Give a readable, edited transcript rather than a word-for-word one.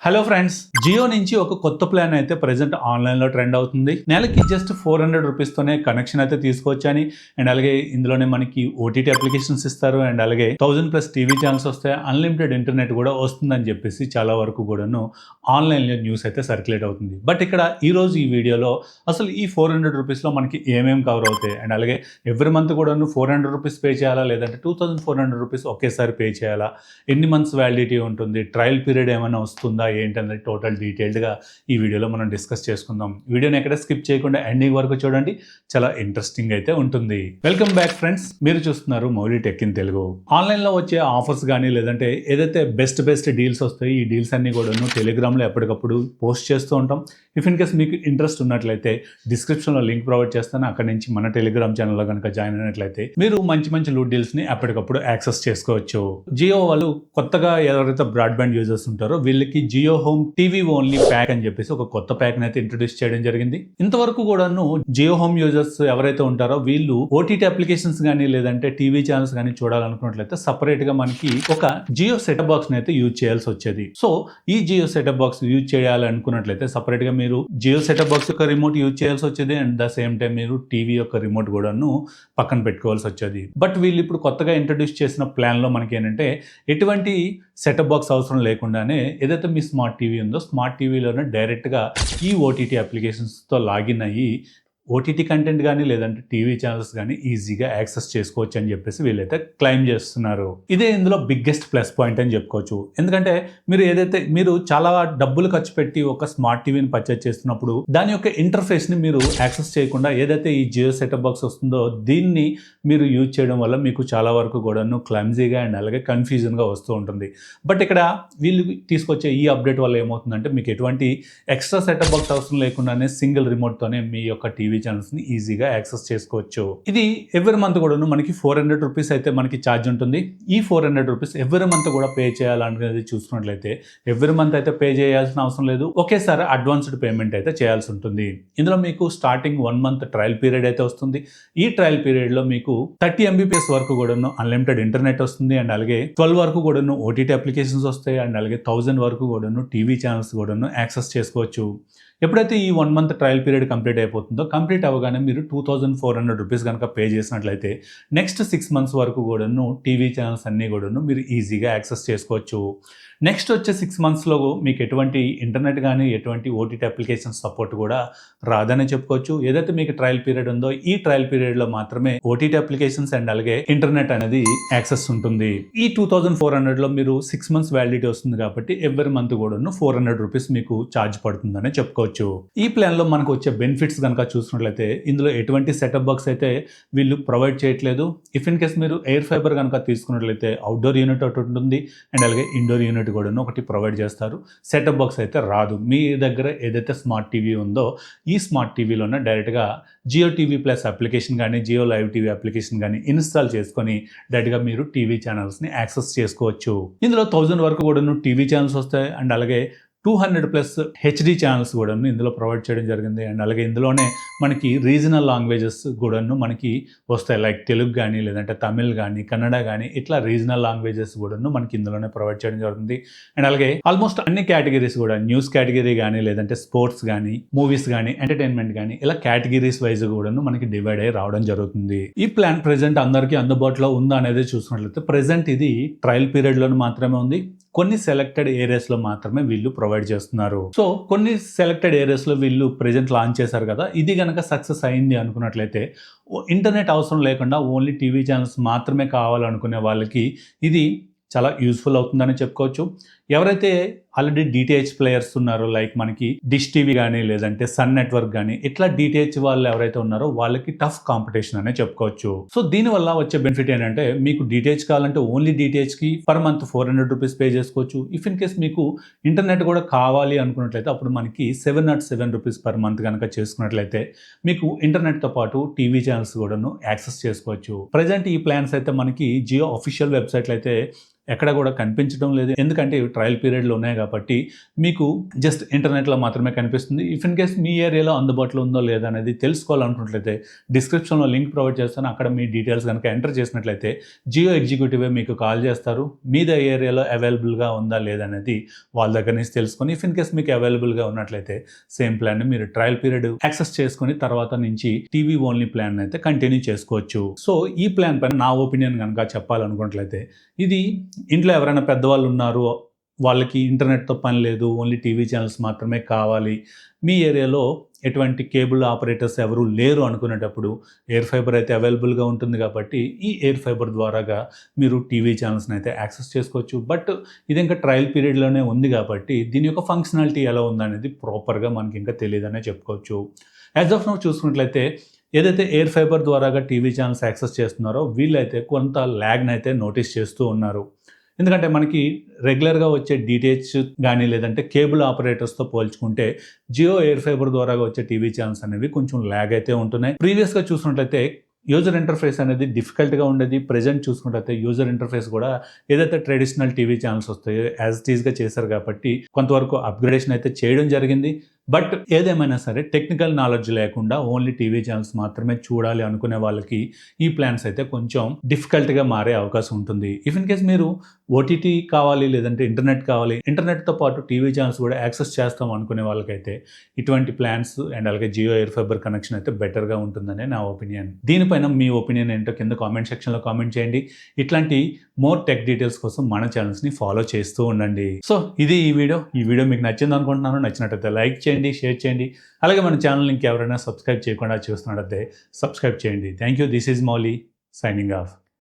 Hello friends, Jio నుంచి ఒక కొత్త ప్లాన్ అయితే ప్రెసెంట్ ఆన్లైన్లో ట్రెండ్ అవుతుంది. నెలకి జస్ట్ 400 రూపీస్తోనే కనెక్షన్ అయితే తీసుకోవచ్చని అండ్ అలాగే ఇందులోనే మనకి ఓటీటీ అప్లికేషన్స్ ఇస్తారు అండ్ అలాగే 1000+ టీవీ ఛానల్స్ వస్తాయి, అన్లిమిటెడ్ ఇంటర్నెట్ కూడా వస్తుందని చెప్పేసి చాలా వరకు కూడాను ఆన్లైన్లో న్యూస్ అయితే సర్క్యులేట్ అవుతుంది. బట్ ఇక్కడ ఈరోజు ఈ వీడియోలో అసలు ఈ 400 రూపీస్లో మనకి ఏమేమి కవర్ అవుతాయి అండ్ అలాగే ఎవ్రీ మంత్ కూడాను 400 రూపీస్ పే చేయాలా లేదంటే 2400 రూపీస్ ఒకేసారి పే చేయాలా, ఎన్ని మంత్స్ వ్యాలిడిటీ ఉంటుంది, ట్రయల్ పీరియడ్ ఏమైనా వస్తుందా ఏంటనేది టోటల్ డీటెయిల్డ్గా ఈ వీడియోలో మనం డిస్కస్ చేసుకుందాం. వీడియోని ఎక్కడ స్కిప్ చేయకుండా ఎండింగ్ వరకు చూడండి, చాలా ఇంట్రెస్టింగ్ అయితే ఉంటుంది. వెల్కమ్ బ్యాక్ ఫ్రెండ్స్, మీరు చూస్తున్నారు మౌలి టెక్ ఇన్ తెలుగు. ఆన్లైన్లో వచ్చే ఆఫర్స్ కానీ లేదంటే ఏదైతే బెస్ట్ డీల్స్ వస్తాయి, ఈ డీల్స్ అన్ని కూడా టెలిగ్రామ్లో ఎప్పటికప్పుడు పోస్ట్ చేస్తూ ఉంటాం. ఇఫ్ ఇన్ కేస్ మీకు ఇంట్రెస్ట్ ఉన్నట్లయితే డిస్క్రిప్షన్లో లింక్ ప్రొవైడ్ చేస్తాను, అక్కడ నుంచి మన టెలిగ్రామ్ ఛానల్లో కనుక జాయిన్ అయినట్లయితే మీరు మంచి లూట్ డీల్స్ని ఎప్పటికప్పుడు యాక్సెస్ చేసుకోవచ్చు. జియో వాళ్ళు కొత్తగా ఎవరైతే బ్రాడ్బ్యాండ్ యూజర్స్ ఉంటారో వీళ్ళకి Jio home TV only pack అని చెప్పేసి ఒక కొత్త ప్యాక్ అయితే ఇంట్రొడ్యూస్ చేయడం జరిగింది. ఇంతవరకు కూడాను జియో హోమ్ యూజర్స్ ఎవరైతే ఉంటారో వీళ్ళు ఓటీటీ అప్లికేషన్స్ కానీ లేదంటే టీవీ ఛానల్స్ కానీ చూడాలనుకున్నట్లయితే సపరేట్ గా మనకి ఒక జియో సెటప్ బాక్స్ అయితే యూజ్ చేయాల్సి వచ్చేది. సో ఈ జియో సెటప్ బాక్స్ యూజ్ చేయాలనుకున్నట్లయితే సపరేట్ గా మీరు జియో సెటప్ బాక్స్ యొక్క రిమోట్ యూజ్ చేయాల్సి వచ్చేది అండ్ ద సేమ్ టైం మీరు టీవీ యొక్క రిమోట్ కూడాను పక్కన పెట్టుకోవాల్సి వచ్చేది. బట్ వీళ్ళు ఇప్పుడు కొత్తగా ఇంట్రొడ్యూస్ చేసిన ప్లాన్ లో మనకి ఏంటంటే ఎటువంటి సెటప్ బాక్స్ అవసరం లేకుండానే ఏదైతే మీ స్మార్ట్ టీవీ ఉందో స్మార్ట్ టీవీలోనే డైరెక్ట్గా ఈ ఓటీటీ అప్లికేషన్స్తో లాగిన్ అయ్యి ఓటీటీ కంటెంట్ కానీ లేదంటే టీవీ ఛానల్స్ కానీ ఈజీగా యాక్సెస్ చేసుకోవచ్చు అని చెప్పేసి వీళ్ళైతే క్లెయిమ్ చేస్తున్నారు. ఇదే ఇందులో బిగ్గెస్ట్ ప్లస్ పాయింట్ అని చెప్పుకోవచ్చు. ఎందుకంటే మీరు చాలా డబ్బులు ఖర్చు పెట్టి ఒక స్మార్ట్ టీవీని పర్చేజ్ చేస్తున్నప్పుడు దాని యొక్క ఇంటర్ఫేస్ని మీరు యాక్సెస్ చేయకుండా ఏదైతే ఈ జియో సెటప్ బాక్స్ వస్తుందో దీన్ని మీరు యూజ్ చేయడం వల్ల మీకు చాలా వరకు కూడాను క్లమ్జీగా అండ్ అలాగే కన్ఫ్యూజన్గా వస్తూ ఉంటుంది. బట్ ఇక్కడ వీళ్ళు తీసుకొచ్చే ఈ అప్డేట్ వల్ల ఏమవుతుందంటే మీకు ఎటువంటి ఎక్స్ట్రా సెటప్ బాక్స్ అవసరం లేకుండానే సింగిల్ రిమోట్తోనే మీ యొక్క టీవీ ఛానల్స్ ని ఈజీగా యాక్సెస్ చేసుకోవచ్చు. ఇది ఎవ్రీ మంత్ కూడా మనకి 400 రూపీస్ అయితే మనకి ఛార్జ్ ఉంటుంది. ఈ 400 రూపీస్ ఎవ్రీ మంత్ కూడా పే చేయాలనేది చూసుకున్నట్లయితే ఎవ్రీ మంత్ అయితే పే చేయాల్సిన అవసరం లేదు, ఒకేసారి అడ్వాన్స్డ్ పేమెంట్ అయితే చేయాల్సి ఉంటుంది. ఇందులో మీకు స్టార్టింగ్ 1 మంత్ ట్రయల్ పీరియడ్ అయితే వస్తుంది. ఈ ట్రయల్ పీరియడ్ లో మీకు 30 MBPS వరకు కూడాను అన్లిమిటెడ్ ఇంటర్నెట్ వస్తుంది అండ్ అలాగే 12 వరకు కూడాను ఓటీటీ అప్లికేషన్స్ వస్తాయి అండ్ అలాగే 1000 వరకు కూడాను టీవీ ఛానల్స్ కూడాను యాక్సెస్ చేసుకోవచ్చు. ఎప్పుడైతే ఈ 1 మంత్ ట్రయల్ పీరియడ్ కంప్లీట్ అయిపోతుందో కంప్లీట్ అవ్వగానే మీరు 2400 రూపీస్ కనుక పే చేసినట్లయితే నెక్స్ట్ 6 మంత్స్ వరకు కూడాను టీవీ ఛానల్స్ అన్నీ కూడాను మీరు ఈజీగా యాక్సెస్ చేసుకోవచ్చు. నెక్స్ట్ వచ్చే 6 మంత్స్లో మీకు ఎటువంటి ఇంటర్నెట్ కానీ ఎటువంటి ఓటీటీ అప్లికేషన్ సపోర్ట్ కూడా రాదని చెప్పుకోవచ్చు. ఏదైతే మీకు ట్రయల్ పీరియడ్ ఉందో ఈ ట్రయల్ పీరియడ్లో మాత్రమే ఓటీటీ అప్లికేషన్స్ అండ్ అలాగే ఇంటర్నెట్ అనేది యాక్సెస్ ఉంటుంది. ఈ 2400లో మీరు 6 మంత్స్ వ్యాలిడిటీ వస్తుంది కాబట్టి ఎవ్రీ మంత్ కూడాను 400 రూపీస్ మీకు ఛార్జ్ పడుతుందని చెప్పుకోవచ్చు. ఈ ప్లాన్లో మనకు వచ్చే బెనిఫిట్స్ కనుక చూసినట్లయితే ఇందులో ఎటువంటి సెటప్ బాక్స్ అయితే వీళ్ళు ప్రొవైడ్ చేయట్లేదు. ఇఫ్ ఇన్ కేస్ మీరు ఎయిర్ ఫైబర్ కనుక తీసుకున్నట్లయితే అవుట్డోర్ యూనిట్ ఒకటి ఉంటుంది అండ్ అలాగే ఇండోర్ యూనిట్ కూడా ఒకటి ప్రొవైడ్ చేస్తారు. సెటప్ బాక్స్ అయితే రాదు. మీ దగ్గర ఏదైతే స్మార్ట్ టీవీ ఉందో ఈ స్మార్ట్ టీవీలోనే డైరెక్ట్గా జియో టీవీ ప్లస్ అప్లికేషన్ కానీ జియో లైవ్ టీవీ అప్లికేషన్ కానీ ఇన్స్టాల్ చేసుకొని డైరెక్ట్గా మీరు టీవీ ఛానల్స్ని యాక్సెస్ చేసుకోవచ్చు. ఇందులో 1000 వరకు కూడా టీవీ ఛానల్స్ వస్తాయి అండ్ అలాగే 200+ హెచ్డి ఛానల్స్ కూడాను ఇందులో ప్రొవైడ్ చేయడం జరిగింది అండ్ అలాగే ఇందులోనే మనకి రీజనల్ లాంగ్వేజెస్ కూడాను మనకి వస్తాయి. లైక్ తెలుగు కానీ లేదంటే తమిళ్ కానీ కన్నడ కానీ ఇట్లా రీజనల్ లాంగ్వేజెస్ కూడాను మనకి ఇందులోనే ప్రొవైడ్ చేయడం జరుగుతుంది. అండ్ అలాగే ఆల్మోస్ట్ అన్ని కేటగిరీస్ కూడా న్యూస్ కేటగిరీ కానీ లేదంటే స్పోర్ట్స్ కానీ మూవీస్ కానీ ఎంటర్టైన్మెంట్ కానీ ఇలా కేటగిరీస్ వైజ్ కూడాను మనకి డివైడ్ అయ్యి రావడం జరుగుతుంది. ఈ ప్లాన్ ప్రెజెంట్ అందరికీ అందుబాటులో ఉందా అనేది చూసినట్లయితే ప్రెజెంట్ ఇది ట్రయల్ పీరియడ్లో మాత్రమే ఉంది. కొన్ని సెలెక్టెడ్ ఏరియాస్లో మాత్రమే వీళ్ళు ప్రొవైడ్ చేస్తున్నారు. సో కొన్ని సెలెక్టెడ్ ఏరియాస్లో వీళ్ళు ప్రెజెంట్ లాంచ్ చేశారు కదా, ఇది కనుక సక్సెస్ అయింది అనుకున్నట్లయితే ఇంటర్నెట్ అవసరం లేకుండా ఓన్లీ టీవీ ఛానల్స్ మాత్రమే కావాలనుకునే వాళ్ళకి ఇది చాలా యూస్ఫుల్ అవుతుందని చెప్పుకోవచ్చు. ఎవరైతే ఆల్రెడీ డిటిహెచ్ ప్లేయర్స్ ఉన్నారో లైక్ మనకి డిష్ టీవీ కానీ లేదంటే సన్ నెట్వర్క్ కానీ ఇట్లా డిటిహెచ్ వాళ్ళు ఎవరైతే ఉన్నారో వాళ్ళకి టఫ్ కాంపిటీషన్ అనే చెప్పుకోవచ్చు. సో దీనివల్ల వచ్చే బెనిఫిట్ ఏంటంటే మీకు డిటిహెచ్ కావాలంటే ఓన్లీ డిటిహెచ్కి పర్ మంత్ 400 రూపీస్ పే చేసుకోవచ్చు. ఇఫ్ ఇన్ కేస్ మీకు ఇంటర్నెట్ కూడా కావాలి అనుకున్నట్లయితే అప్పుడు మనకి 707 రూపీస్ పర్ మంత్ కనుక చేసుకున్నట్లయితే మీకు ఇంటర్నెట్తో పాటు టీవీ ఛానల్స్ కూడాను యాక్సెస్ చేసుకోవచ్చు. ప్రజెంట్ ఈ ప్లాన్స్ అయితే మనకి జియో అఫీషియల్ వెబ్సైట్లో అయితే ఎక్కడ కూడా కనిపించడం లేదు. ఎందుకంటే ట్రయల్ పీరియడ్లో ఉన్నాయి కాబట్టి మీకు జస్ట్ ఇంటర్నెట్లో మాత్రమే కనిపిస్తుంది. ఇఫ్ ఇన్ కేస్ మీ ఏరియాలో అందుబాటులో ఉందో లేదా అనేది తెలుసుకోవాలనుకున్నట్లయితే డిస్క్రిప్షన్లో లింక్ ప్రొవైడ్ చేస్తాను. అక్కడ మీ డీటెయిల్స్ కనుక ఎంటర్ చేసినట్లయితే జియో ఎగ్జిక్యూటివే మీకు కాల్ చేస్తారు. మీద ఏరియాలో అవైలబుల్గా ఉందా లేదా అనేది వాళ్ళ దగ్గర నుంచి తెలుసుకొని ఇఫ్ ఇన్ కేస్ మీకు అవైలబుల్గా ఉన్నట్లయితే సేమ్ ప్లాన్ని మీరు ట్రయల్ పీరియడ్ యాక్సెస్ చేసుకొని తర్వాత నుంచి టీవీ ఓన్లీ ప్లాన్ అయితే కంటిన్యూ చేసుకోవచ్చు. సో ఈ ప్లాన్ పైన నా ఒపీనియన్ కనుక చెప్పాలనుకున్నట్లయితే ఇది ఇంట్లో ఎవరైనా పెద్దవాళ్ళు ఉన్నారు, వాళ్ళకి ఇంటర్నెట్తో పని లేదు, ఓన్లీ టీవీ ఛానల్స్ మాత్రమే కావాలి, మీ ఏరియాలో ఎటువంటి కేబుల్ ఆపరేటర్స్ ఎవరు లేరు అనుకునేటప్పుడు ఎయిర్ ఫైబర్ అయితే అవైలబుల్గా ఉంటుంది కాబట్టి ఈ ఎయిర్ ఫైబర్ ద్వారాగా మీరు టీవీ ఛానల్స్ని అయితే యాక్సెస్ చేసుకోవచ్చు. బట్ ఇది ఇంకా ట్రయల్ పీరియడ్లోనే ఉంది కాబట్టి దీని యొక్క ఫంక్షనాలిటీ ఎలా ఉందనేది ప్రాపర్గా మనకి ఇంకా తెలియదనే చెప్పుకోవచ్చు. యాజ్ ఆఫ్ నౌ చూసుకున్నట్లయితే ఏదైతే ఎయిర్ ఫైబర్ ద్వారాగా టీవీ ఛానల్స్ యాక్సెస్ చేస్తున్నారో వీళ్ళైతే కొంత ల్యాగ్ని అయితే నోటీస్ చేస్తూ ఉన్నారు. ఎందుకంటే మనకి రెగ్యులర్గా వచ్చే డిటిహెచ్ కానీ లేదంటే కేబుల్ ఆపరేటర్స్తో పోల్చుకుంటే జియో ఎయిర్ ఫైబర్ ద్వారా వచ్చే టీవీ ఛానల్స్ అనేవి కొంచెం ల్యాగ్ అయితే ఉంటున్నాయి. ప్రీవియస్గా చూసినట్లయితే యూజర్ ఇంటర్ఫేస్ అనేది డిఫికల్ట్గా ఉండేది. ప్రజెంట్ చూసుకుంటే యూజర్ ఇంటర్ఫేస్ కూడా ఏదైతే ట్రెడిషనల్ టీవీ ఛానల్స్ వస్తాయో యాజ్ ఇట్ ఈస్గా చేశారు కాబట్టి కొంతవరకు అప్గ్రేడేషన్ అయితే చేయడం జరిగింది. బట్ ఏదేమైనా సరే టెక్నికల్ నాలెడ్జ్ లేకుండా ఓన్లీ టీవీ ఛానల్స్ మాత్రమే చూడాలి అనుకునే వాళ్ళకి ఈ ప్లాన్స్ అయితే కొంచెం డిఫికల్ట్గా మారే అవకాశం ఉంటుంది. ఇఫ్ ఇన్ కేస్ మీరు ఓటీటీ కావాలి లేదంటే ఇంటర్నెట్ కావాలి, ఇంటర్నెట్తో పాటు టీవీ ఛానల్స్ కూడా యాక్సెస్ చేస్తాం అనుకునే వాళ్ళకైతే ఇటువంటి ప్లాన్స్ అండ్ అలాగే జియో ఎయిర్ ఫైబర్ కనెక్షన్ అయితే బెటర్గా ఉంటుందనే నా ఒపీనియన్. దీనిపైన మీ ఒపీనియన్ ఏంటో కింద కామెంట్ సెక్షన్లో కామెంట్ చేయండి. ఇట్లాంటి మోర్ టెక్ డీటెయిల్స్ కోసం మన ఛానల్స్ని ఫాలో చేస్తూ ఉండండి. సో ఇది ఈ వీడియో మీకు నచ్చింది అనుకుంటున్నాను. నచ్చినట్టయితే లైక్ చేయండి, షేర్ చేయండి. అలాగే మన ఛానల్ ఇంకెవరైనా సబ్స్క్రైబ్ చేయకుండా చూస్తున్నట్టయితే సబ్స్క్రైబ్ చేయండి. Thank you. This is Mouli signing off.